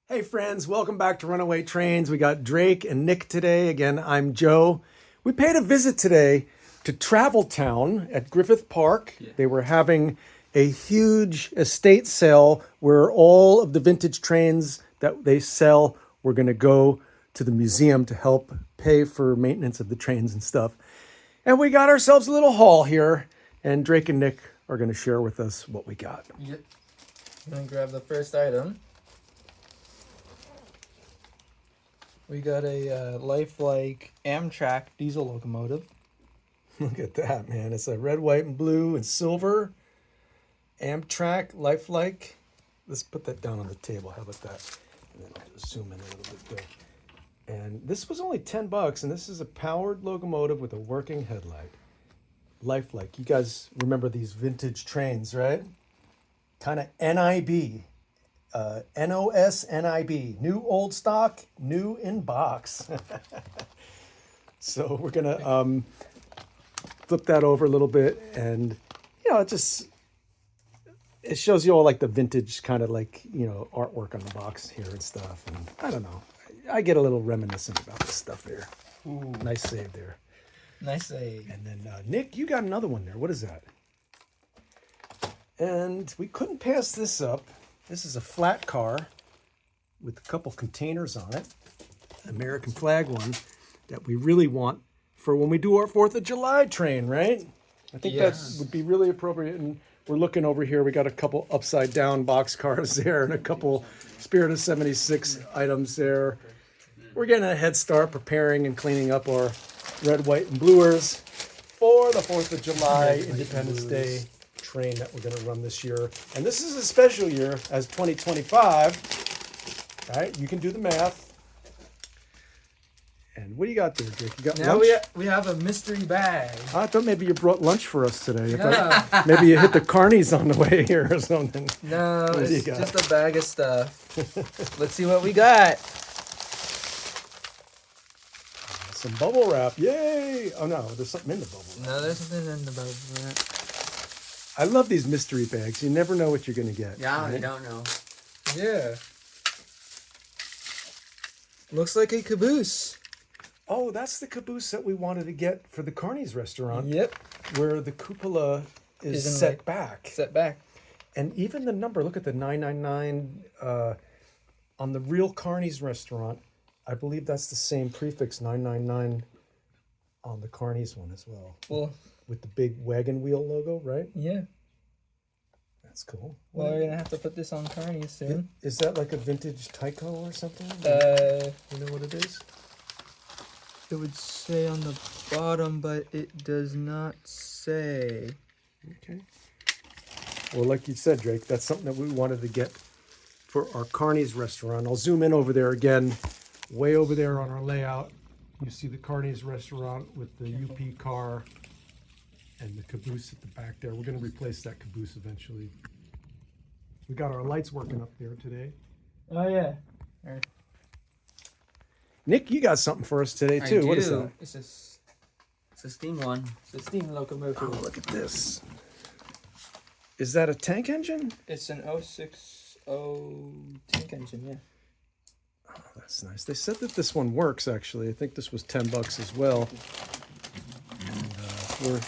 Hey friends, welcome back to Runaway Trains. We got Drake and Nick today. Again, I'm Joe. We paid a visit today to Traveltown at Griffith Park. They were having a huge estate sale where all of the vintage trains that they sell were going to go to the museum to help pay for maintenance of the trains and stuff. And we got ourselves a little haul here, and Drake and Nick are going to share with us what we got. Yep. I'm gonna grab the first item. We got a lifelike Amtrak diesel locomotive. Look at that, man. It's a red, white, and blue and silver. Amtrak, lifelike. Let's put that down on the table. How about that? And then I'll just zoom in a little bit there. And this was only $10, and this is a powered locomotive with a working headlight. Lifelike. You guys remember these vintage trains, right? Kind of NIB. NOS-NIB. New old stock, new in box. So we're going to flip that over a little bit, and it shows you all like the vintage kind of like artwork on the box here and stuff. And I don't know, I get a little reminiscent about this stuff here. Ooh. Nice save there. Nice save. And then Nick, you got another one there. What is that? And we couldn't pass this up. This is a flat car with a couple containers on it, American flag one, that we really want for when we do our 4th of July train, right? I think that would be really appropriate. And we're looking over here. We got a couple upside down box cars there and a couple Spirit of 76 items there. We're getting a head start preparing and cleaning up our red, white, and bluers for the 4th of July Independence Day train that we're going to run this year. And this is a special year as 2025. Right? You can do the math. And what do you got there, Drake? You got now lunch? we have a mystery bag. I thought maybe you brought lunch for us today. Yeah. Maybe you hit the carnies on the way here or something. No, What do you it's got? just a bag of stuff. Let's see what we got. Some bubble wrap. Yay! Oh no, there's something in the bubble wrap. No, there's something in the bubble wrap. I love these mystery bags. You never know what you're going to get. Yeah, right? you don't know. Yeah. Looks like a caboose. Oh, that's the caboose that we wanted to get for the Carney's restaurant. Yep. Where the cupola is Isn't set like- back. Set back. And even the number, look at the 999 on the real Carney's restaurant. I believe that's the same prefix, 999, on the Carney's one as well. Well, With the big wagon wheel logo, right? yeah. That's cool. Well, we're gonna have to put this on Carney's soon. Is that like a vintage Tyco or something? You know what it is? It would say on the bottom, but it does not say. Okay. Well, like you said, Drake, that's something that we wanted to get for our Carney's restaurant. I'll zoom in over there again, way over there on our layout. You see the Carney's restaurant with the UP car and the caboose at the back there. We're going to replace that caboose eventually. We got our lights working up there today. Oh yeah. Nick, you got something for us today too. What is that? It's a steam one. It's a steam locomotive. Oh, look at this. Is that a tank engine? It's an 060 tank engine, yeah. Oh, that's nice. They said that this one works, actually. I think this was $10 as well. And we're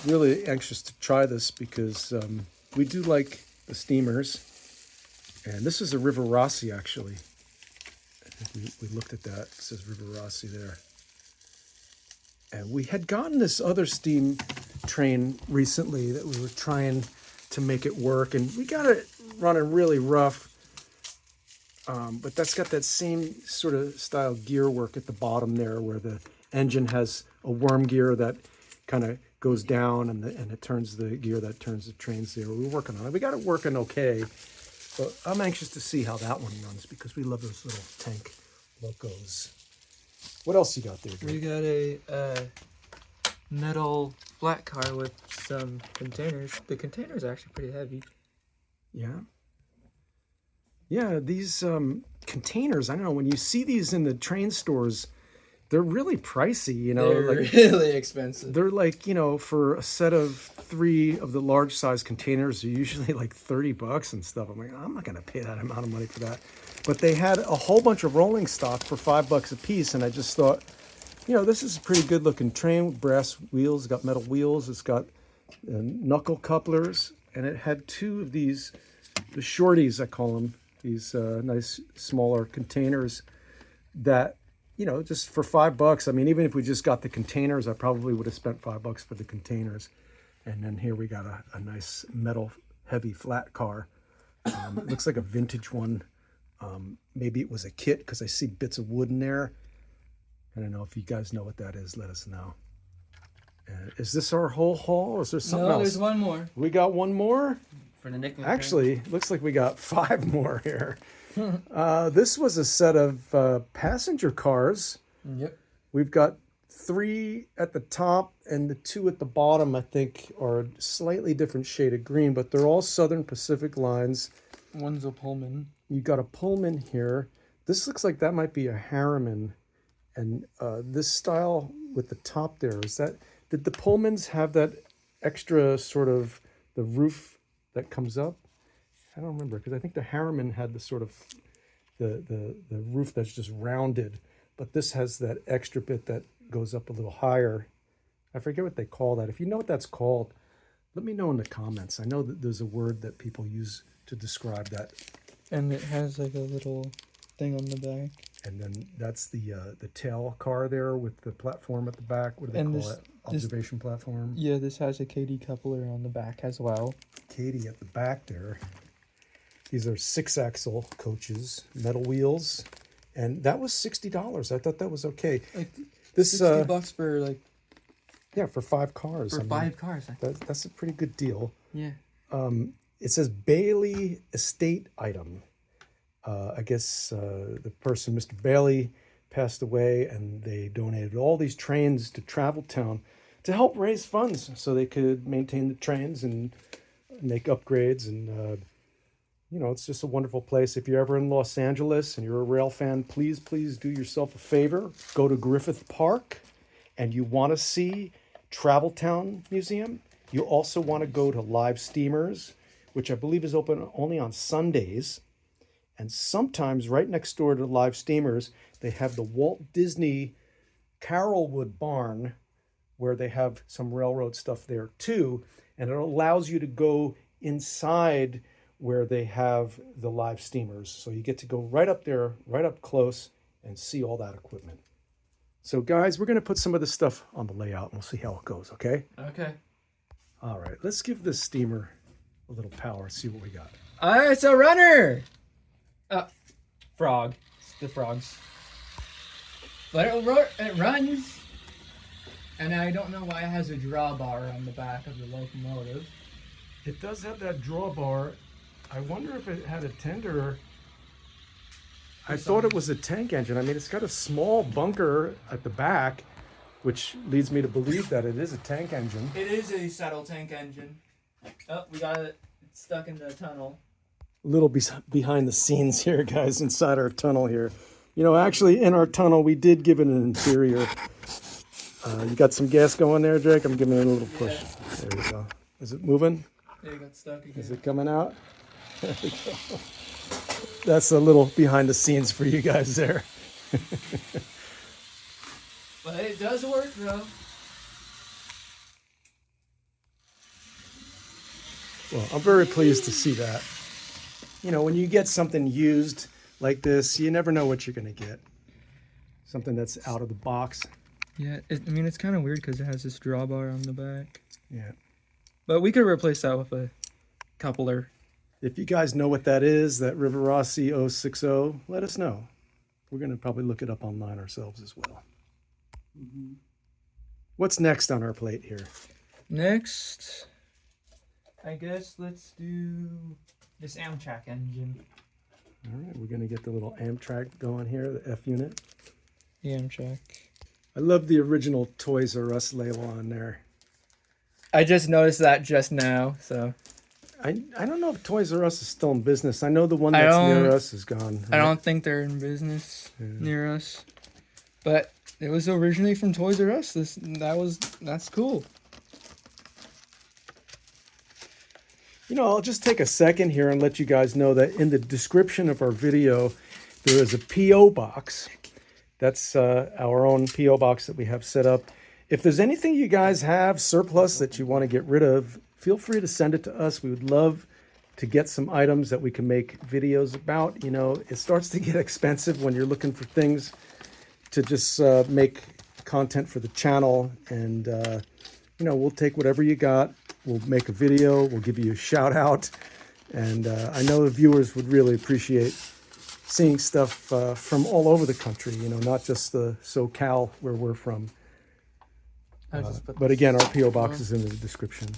really anxious to try this because we do like the steamers. And this is a River Rossi, actually. I think we looked at that. It says River Rossi there. And we had gotten this other steam train recently that we were trying to make it work. And we got it running really rough. But that's got that same sort of style gear work at the bottom there where the engine has a worm gear that kind of goes down and it turns the gear that turns the trains there. We're working on it. We got it working okay. But I'm anxious to see how that one runs because we love those little tank locos. What else you got there, We Drake? got a metal flat car with some containers. The containers are actually pretty heavy. Yeah. Yeah, these containers, I don't know, when you see these in the train stores, they're really pricey, you know. They're Like, really expensive. they're like, you know, for a set of 3 of the large size containers, they're usually like $30 and stuff. I'm like, I'm not going to pay that amount of money for that. But they had a whole bunch of rolling stock for $5 a piece. And I just thought, you know, this is a pretty good looking train with brass wheels. It's got metal wheels. It's got knuckle couplers. And it had 2 of these, the shorties, I call them, these nice smaller containers that, you know, just for $5. I mean, even if we just got the containers, I probably would have spent $5 for the containers. And then here we got a nice metal heavy flat car. It looks like a vintage one. Maybe it was a kit because I see bits of wood in there. I don't know if you guys know what that is. Let us know. Is this our whole haul, or is there something else? No, there's one more. We got one more? For the nickel. Actually, looks like we got 5 more here. This was a set of passenger cars. Yep. We've got 3 at the top, and the 2 at the bottom, I think, are a slightly different shade of green, but they're all Southern Pacific lines. One's a Pullman. You got a Pullman here. This looks like that might be a Harriman. And this style with the top there, is that, did the Pullmans have that extra sort of, the roof that comes up? I don't remember, because I think the Harriman had the sort of, the roof that's just rounded, but this has that extra bit that goes up a little higher. I forget what they call that. If you know what that's called, let me know in the comments. I know that there's a word that people use to describe that. And it has like a little thing on the back. And then that's the tail car there with the platform at the back. What do they And call it? Observation platform. Yeah, this has a KD coupler on the back as well. Katie at the back there. These are 6-axle coaches, metal wheels, and that was $60. I thought that was okay. Like This $60 for like yeah, for 5 cars. for I mean, 5 cars. that's a pretty good deal. Yeah. It says Bailey estate item. I guess the person, Mr. Bailey, passed away, and they donated all these trains to Traveltown to help raise funds so they could maintain the trains and make upgrades. And, you know, it's just a wonderful place. If you're ever in Los Angeles and you're a rail fan, please do yourself a favor. Go to Griffith Park, and you want to see Traveltown Museum. You also want to go to Live Steamers, which I believe is open only on Sundays. And sometimes right next door to Live Steamers, they have the Walt Disney Carolwood Barn, where they have some railroad stuff there too. And it allows you to go inside where they have the Live Steamers. So you get to go right up there, right up close, and see all that equipment. So guys, we're going to put some of this stuff on the layout, and we'll see how it goes, okay? Okay. All right, let's give this steamer a little power, see what we got. It's a runner. Frog. It's the frogs. But it runs. And I don't know why it has a drawbar on the back of the locomotive. It does have that drawbar. I wonder if it had a tender. I thought it was a tank engine. I mean, it's got a small bunker at the back, which leads me to believe that it is a tank engine. It is a saddle tank engine. Oh, we got it stuck in the tunnel. A little behind the scenes here, guys, inside our tunnel here. You know, actually, in our tunnel, we did give it an interior. You got some gas going there, Drake? I'm giving it a little push. Yeah. There you go. Is it moving? Yeah, it got stuck again. Is it coming out? There we go. That's a little behind the scenes for you guys there. But it does work, though. Well, I'm very pleased to see that. You know, when you get something used like this, you never know what you're going to get. Something that's out of the box. Yeah, I mean, it's kind of weird because it has this drawbar on the back. Yeah. But we could replace that with a coupler. If you guys know what that is, that River Rossi 060, let us know. We're going to probably look it up online ourselves as well. Mm-hmm. What's next on our plate here? Next, I guess let's do this Amtrak engine. All right, we're going to get the little Amtrak going here, the F unit. The Amtrak. I love the original Toys R Us label on there. I just noticed that just now, so. I don't know if Toys R Us is still in business. I know the one that's near us is gone. I don't think they're in business near us. But It was originally from Toys R Us. That's cool. You know, I'll just take a second here and let you guys know that in the description of our video, there is a P.O. box. That's our own P.O. box that we have set up. If there's anything you guys have surplus that you want to get rid of, feel free to send it to us. We would love to get some items that we can make videos about. You know, it starts to get expensive when you're looking for things to just make content for the channel. And, you know, we'll take whatever you got. We'll make a video. We'll give you a shout out. And I know the viewers would really appreciate seeing stuff from all over the country, you know, not just the SoCal where we're from. But again, our P.O. box is in the description.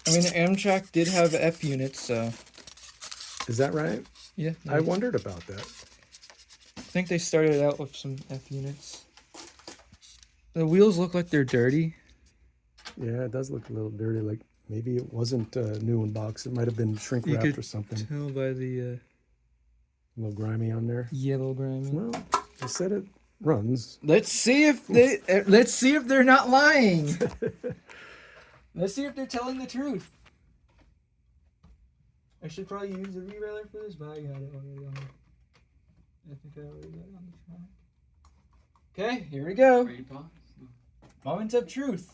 I mean, Amtrak did have F units, so Is that right? yeah. I wondered about that. I think they started out with some F units. The wheels look like they're dirty. Yeah, it does look a little dirty. Like maybe it wasn't new in box. It might have been shrink You wrapped could or something. tell by the A little grimy on there. yellow grimy. Well, I said it runs. Let's see if they're not lying. Let's see if they're telling the truth. I should probably use the rerailer for this, but I got it already on. I think I already got it on the track. Okay, here we go. Moment of truth.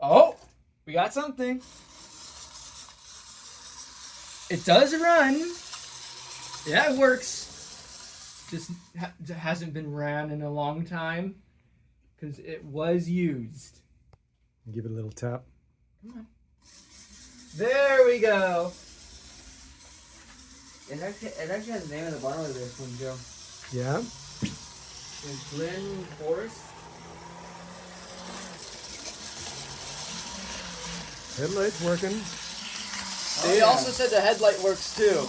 Oh, we got something. It does run. Yeah, it works. Just hasn't been ran in a long time because it was used. Give it a little tap. Come on. There we go. It actually has a name on the bottom of this one, Joe. Yeah. It's Glen Forest. Headlights working. They also said the headlight works too.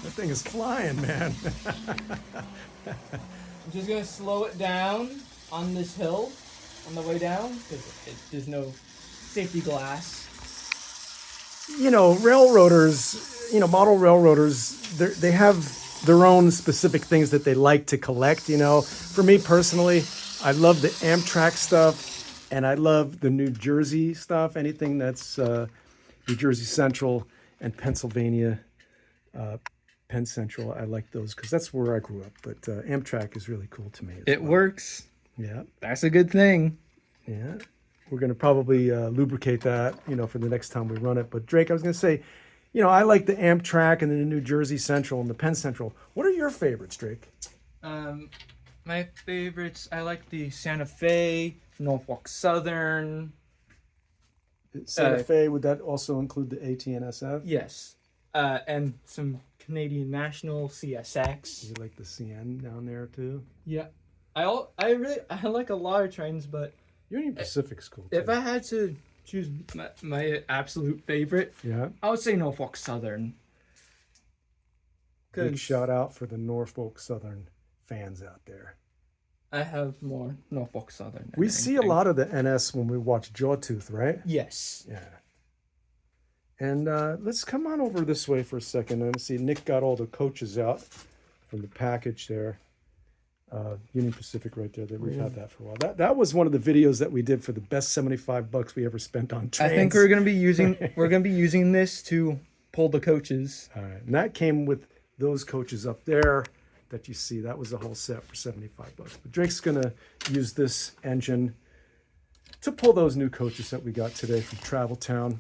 That thing is flying, man. I'm just gonna slow it down on this hill on the way down because there's no safety glass. You know, railroaders, you know, model railroaders, they have their own specific things that they like to collect, you know. For me personally, I love the Amtrak stuff, and I love the New Jersey stuff, anything that's New Jersey Central and Pennsylvania, Penn Central. I like those because that's where I grew up, but Amtrak is really cool to me. It works. Yeah. That's a good thing. Yeah. We're going to probably lubricate that, you know, for the next time we run it. But Drake, I was going to say, you know, I like the Amtrak and the New Jersey Central and the Penn Central. What are your favorites, Drake? My favorites, I like the Santa Fe, Norfolk Southern. Santa Fe, would that also include the AT&SF? Yes. And some Canadian National CSX. You like the CN down there too? Yeah. I like a lot of trains, but Union Pacific's cool too. if I had to choose my absolute favorite, Yeah. I would say Norfolk Southern. Big shout out for the Norfolk Southern fans out there. I have more Norfolk Southern. We see a lot of the NS when we watch Jawtooth, right? Yes. Yeah. And let's come on over this way for a second and see. Nick got all the coaches out from the package there. Union Pacific right there. We've had that for a while. That was one of the videos that we did for the best $75 we ever spent on trains. I think we're gonna be using this to pull the coaches. All right, and that came with those coaches up there that you see. That was the whole set for $75. But Drake's gonna use this engine to pull those new coaches that we got today from Traveltown.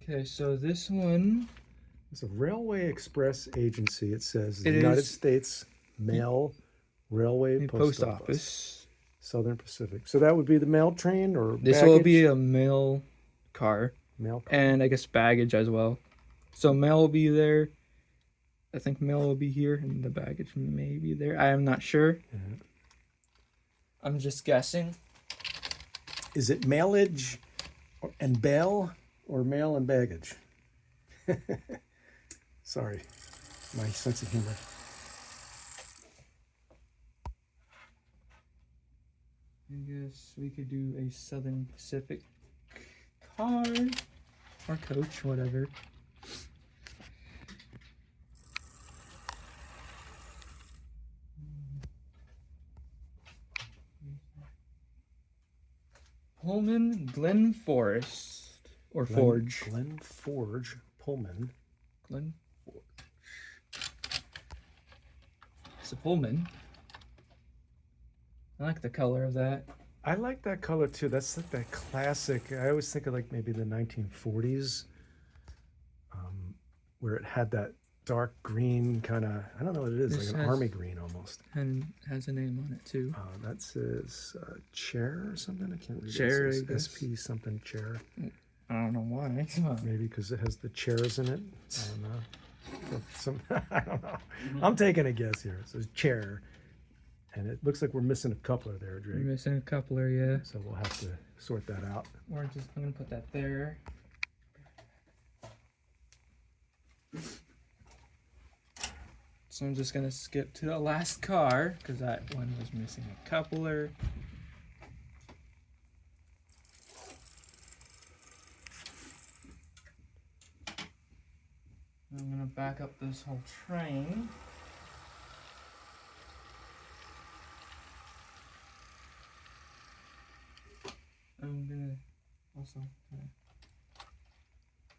Okay, so this one. It's a Railway Express agency. It says It United is- States Mail Railway Post Office. office. Southern Pacific. So that would be the mail train or This will baggage? be a mail car Mail car. and I guess baggage as well. So mail will be there. I think mail will be here and the baggage may be there. I am not sure. Yeah. I'm just guessing. Is it mailage and bail or mail and baggage? Sorry, my sense of humor. I guess we could do a Southern Pacific car or coach, whatever. Pullman Glen Forest or Forge. Glen Forge Pullman. Glen Forge. It's a Pullman. I like the color of that. I like that color too. That's like that classic. I always think of like maybe the 1940s, where it had that dark green kind of, I don't know what it is, This like an has- army green almost. And has a name on it too. That says chair or something. I can't read Chair, it. I It guess. says SP something chair. I don't know why. Maybe because it has the chairs in it. I don't know. I don't know. I'm taking a guess here. It says chair. And it looks like we're missing a coupler there, We're Drake. missing a coupler, yeah. So we'll have to sort that out. Or just, I'm gonna put that there. So I'm just gonna skip to the last car because that one was missing a coupler. I'm gonna back up this whole train. I'm gonna also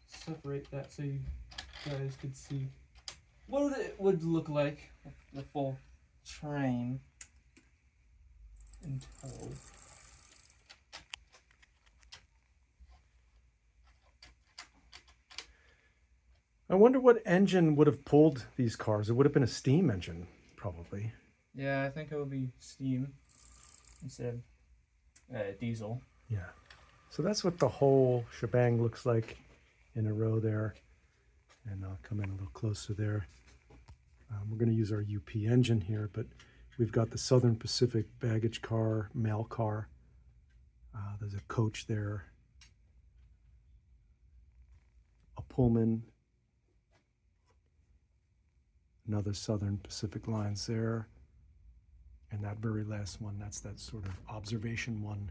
separate that so you guys could see what it would look like with the full train in tow. I wonder what engine would have pulled these cars. It would have been a steam engine, probably. Yeah, I think it would be steam instead of diesel. Yeah. So that's what the whole shebang looks like in a row there. And I'll come in a little closer there. We're going to use our UP engine here, but we've got the Southern Pacific baggage car, mail car. There's a coach there. A Pullman. Another Southern Pacific Lines there. And that very last one, that's that sort of observation one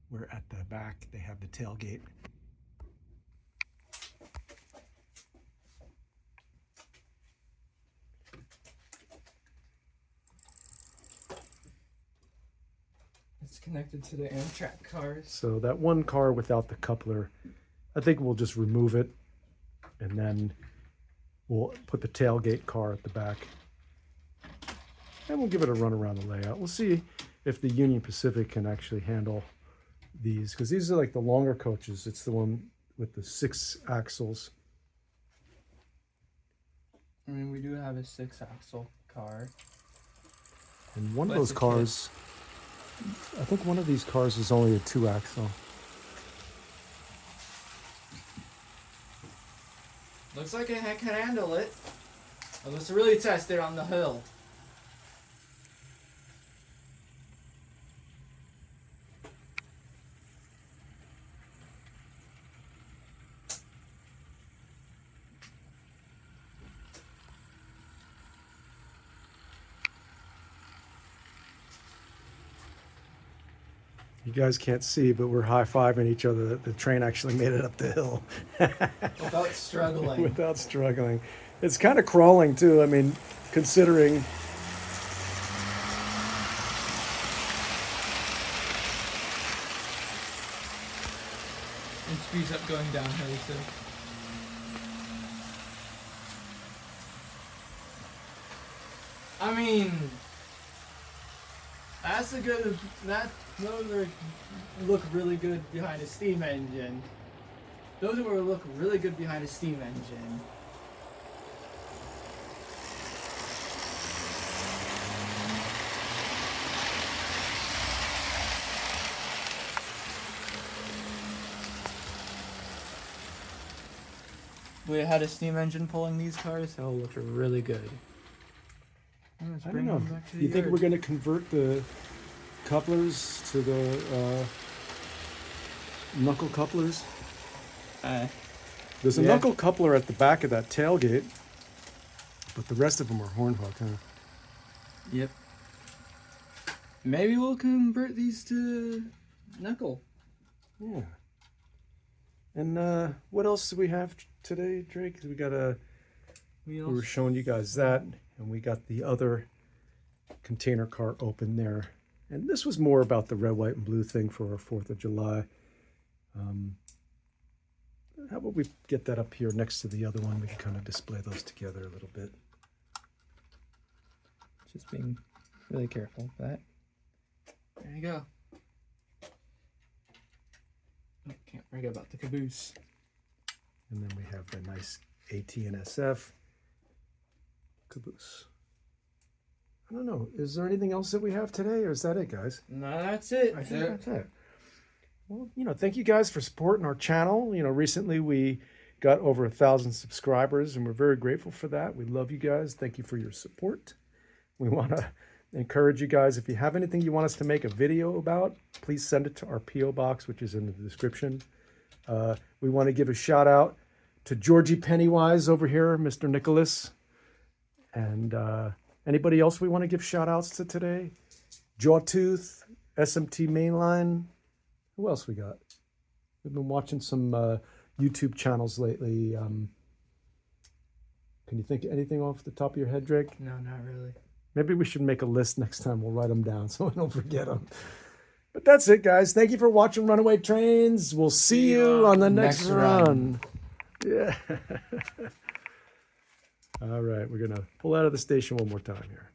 where at the back they have the tailgate. It's connected to the Amtrak cars. So that one car without the coupler, I think we'll just remove it and then we'll put the tailgate car at the back. And we'll give it a run around the layout. We'll see if the Union Pacific can actually handle these, because these are like the longer coaches. It's the one with the 6 axles. I mean, we do have a 6-axle car. And one of But those it's a cars, I think one of these cars is only a 2-axle. Looks like it can handle it. Well, let's really test it on the hill. You guys can't see, but we're high-fiving each other that the train actually made it up the hill. Without struggling. Without struggling. It's kind of crawling too. I mean, considering And speeds up going downhill too. I mean, that's a good. Those are look really good behind a steam engine. Those will look really good behind a steam engine. We had a steam engine pulling these cars, so it'll look really good. Let's I bring don't know. them back to the You think yard. we're going to convert the couplers to the knuckle couplers? There's a Yeah. knuckle coupler at the back of that tailgate, but the rest of them are horn hook, huh? Yep. Maybe we'll convert these to knuckle. Yeah. And what else do we have today, Drake? We got we were showing you guys that, and we got the other container cart open there. And this was more about the red, white, and blue thing for our 4th of July. How about we get that up here next to the other one? We can kind of display those together a little bit. Just being really careful with that. There you go. Oh, can't forget about the caboose. And then we have the nice AT&SF caboose. I don't know. Is there anything else that we have today, or is that it, guys? No, that's it. I think that's it. Well, thank you guys for supporting our channel. Recently we got over 1,000 subscribers, and we're very grateful for that. We love you guys. Thank you for your support. We want to encourage you guys, if you have anything you want us to make a video about, please send it to our P.O. box, which is in the description. We want to give a shout out to Georgie Pennywise over here, Mr. Nicholas. And anybody else we want to give shout outs to today? Jawtooth, SMT Mainline. Who else we got? We've been watching some YouTube channels lately. Can you think of anything off the top of your head, Drake? No, not really. Maybe we should make a list next time. We'll write them down so we don't forget them. But that's it, guys. Thank you for watching Runaway Trains. We'll see you on the next run. Yeah. All right, we're going to pull out of the station one more time here.